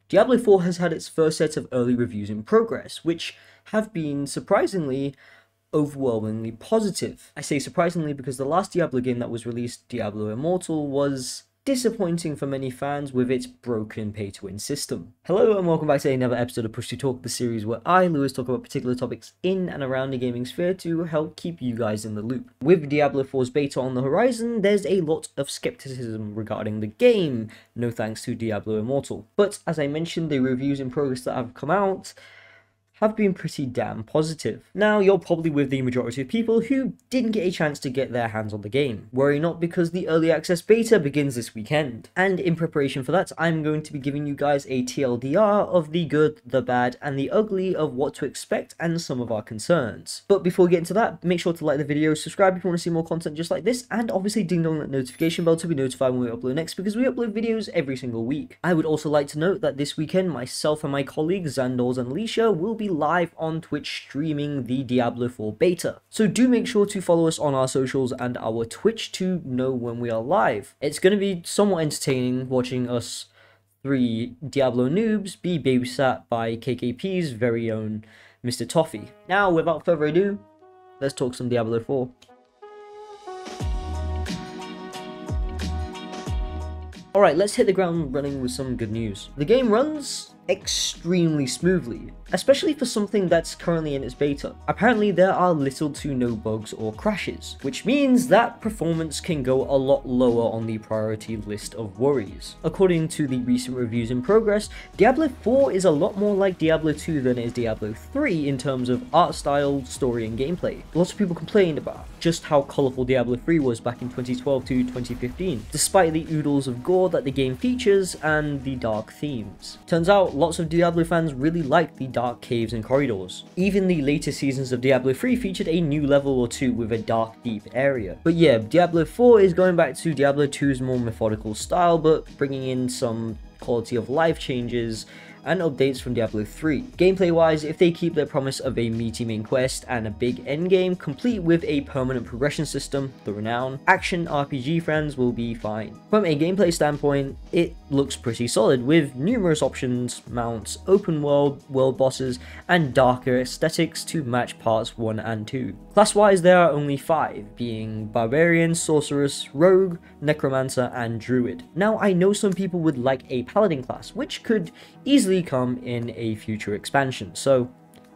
Diablo 4 has had its first set of early reviews in progress, which have been surprisingly overwhelmingly positive. I say surprisingly because the last Diablo game that was released, Diablo Immortal, was disappointing for many fans with its broken pay-to-win system. Hello and welcome back to another episode of Push to Talk, the series where I, Lewis, talk about particular topics in and around the gaming sphere to help keep you guys in the loop. With Diablo 4's beta on the horizon, there's a lot of skepticism regarding the game, no thanks to Diablo Immortal. But as I mentioned, the reviews in progress that have come out have been pretty damn positive. Now, you're probably with the majority of people who didn't get a chance to get their hands on the game. Worry not, because the early access beta begins this weekend. And in preparation for that, I'm going to be giving you guys a TLDR of the good, the bad, and the ugly of what to expect and some of our concerns. But before we get into that, make sure to like the video, subscribe if you want to see more content just like this, and obviously ding dong that notification bell to be notified when we upload next, because we upload videos every single week. I would also like to note that this weekend, myself and my colleagues Xandors and Alicia will be live on Twitch streaming the Diablo 4 beta. So do make sure to follow us on our socials and our Twitch to know when we are live. It's going to be somewhat entertaining watching us three Diablo noobs be babysat by KKP's very own Mr. Toffee. Now, without further ado, let's talk some Diablo 4. Alright, let's hit the ground running with some good news. The game runs extremely smoothly, especially for something that's currently in its beta. Apparently there are little to no bugs or crashes, which means that performance can go a lot lower on the priority list of worries. According to the recent reviews in progress, Diablo 4 is a lot more like Diablo 2 than it is Diablo 3 in terms of art style, story and gameplay. Lots of people complained about just how colourful Diablo 3 was back in 2012 to 2015, despite the oodles of gore that the game features and the dark themes. Turns out lots of Diablo fans really liked the dark caves and corridors. Even the later seasons of Diablo 3 featured a new level or two with a dark, deep area. But yeah, Diablo 4 is going back to Diablo 2's more methodical style, but bringing in some quality of life changes and updates from Diablo 3. Gameplay wise, if they keep their promise of a meaty main quest and a big endgame, complete with a permanent progression system, the Renown, action RPG fans will be fine. From a gameplay standpoint, it looks pretty solid, with numerous options, mounts, open world bosses, and darker aesthetics to match parts 1 and 2. Class wise, there are only 5, being Barbarian, Sorceress, Rogue, Necromancer, and Druid. Now, I know some people would like a Paladin class, which could easily come in a future expansion, so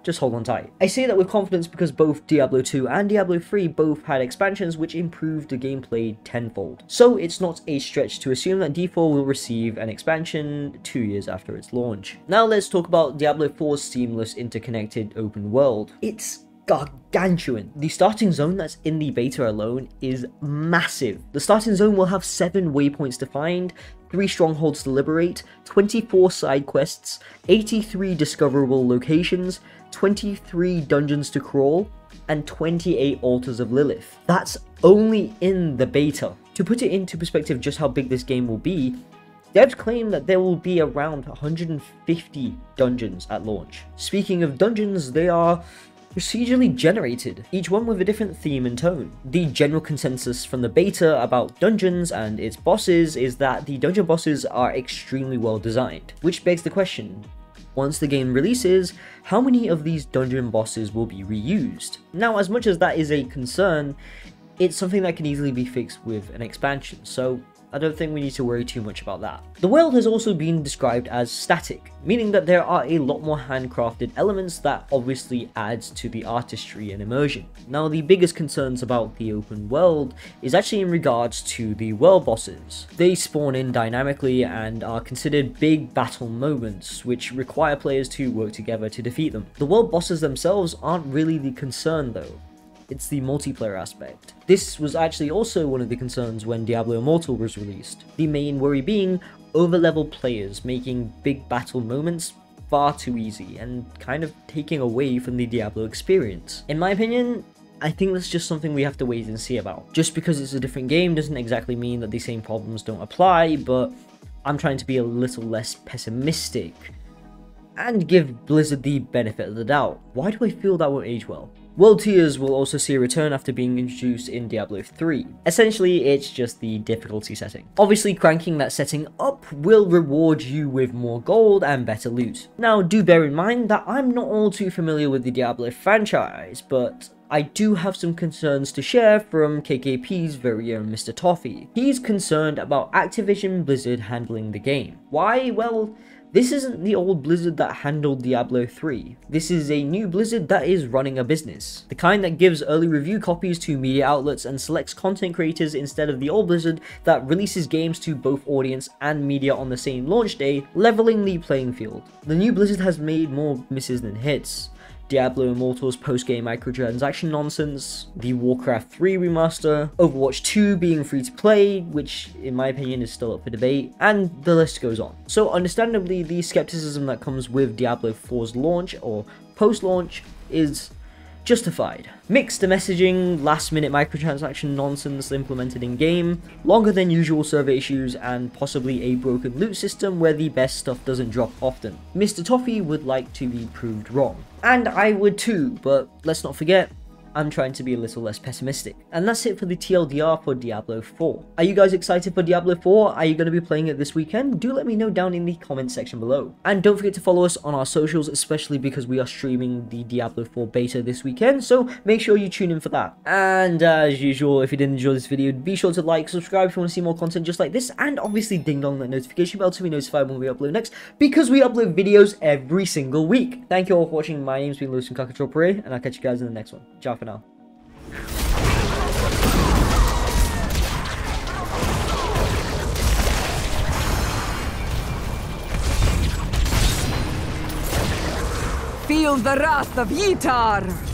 just hold on tight. I say that with confidence because both Diablo 2 and Diablo 3 both had expansions which improved the gameplay tenfold. So it's not a stretch to assume that D4 will receive an expansion 2 years after its launch. Now let's talk about Diablo 4's seamless interconnected open world. It's gargantuan. The starting zone that's in the beta alone is massive. The starting zone will have 7 waypoints to find, 3 strongholds to liberate, 24 side quests, 83 discoverable locations, 23 dungeons to crawl, and 28 altars of Lilith. That's only in the beta. To put it into perspective just how big this game will be, devs claim that there will be around 150 dungeons at launch. Speaking of dungeons, they are procedurally generated, each one with a different theme and tone. The general consensus from the beta about dungeons and its bosses is that the dungeon bosses are extremely well designed, which begs the question, once the game releases, how many of these dungeon bosses will be reused? Now, as much as that is a concern, it's something that can easily be fixed with an expansion, so I don't think we need to worry too much about that. The world has also been described as static, meaning that there are a lot more handcrafted elements that obviously adds to the artistry and immersion. Now, the biggest concerns about the open world is actually in regards to the world bosses. They spawn in dynamically and are considered big battle moments, which require players to work together to defeat them. The world bosses themselves aren't really the concern though. It's the multiplayer aspect. This was actually also one of the concerns when Diablo Immortal was released. The main worry being overleveled players making big battle moments far too easy and kind of taking away from the Diablo experience. In my opinion, I think that's just something we have to wait and see about. Just because it's a different game doesn't exactly mean that the same problems don't apply, but I'm trying to be a little less pessimistic and give Blizzard the benefit of the doubt. Why do I feel that will age well? World tiers will also see a return after being introduced in Diablo 3. Essentially, it's just the difficulty setting. Obviously, cranking that setting up will reward you with more gold and better loot. Now, do bear in mind that I'm not all too familiar with the Diablo franchise, but I do have some concerns to share from KKP's very own Mr. Toffee. He's concerned about Activision Blizzard handling the game. Why? Well, this isn't the old Blizzard that handled Diablo 3. This is a new Blizzard that is running a business. The kind that gives early review copies to media outlets and selects content creators instead of the old Blizzard that releases games to both audience and media on the same launch day, leveling the playing field. The new Blizzard has made more misses than hits. Diablo Immortal's post-game microtransaction nonsense, the Warcraft 3 remaster, Overwatch 2 being free to play, which in my opinion is still up for debate, and the list goes on. So understandably, the skepticism that comes with Diablo 4's launch or post-launch is justified. Mixed messaging, last-minute microtransaction nonsense implemented in-game, longer than usual server issues, and possibly a broken loot system where the best stuff doesn't drop often. Mr. Toffee would like to be proved wrong. And I would too, but let's not forget, I'm trying to be a little less pessimistic. And that's it for the TLDR for Diablo 4. Are you guys excited for Diablo 4? Are you going to be playing it this weekend? Do let me know down in the comment section below. And don't forget to follow us on our socials, especially because we are streaming the Diablo 4 beta this weekend, so make sure you tune in for that. And as usual, if you did enjoy this video, be sure to like, subscribe if you want to see more content just like this, and obviously ding dong that notification bell to be notified when we upload next, because we upload videos every single week. Thank you all for watching. My name's been Lewis from Kakuchopurei, and I'll catch you guys in the next one. Ciao for now. Feel the wrath of Yitar!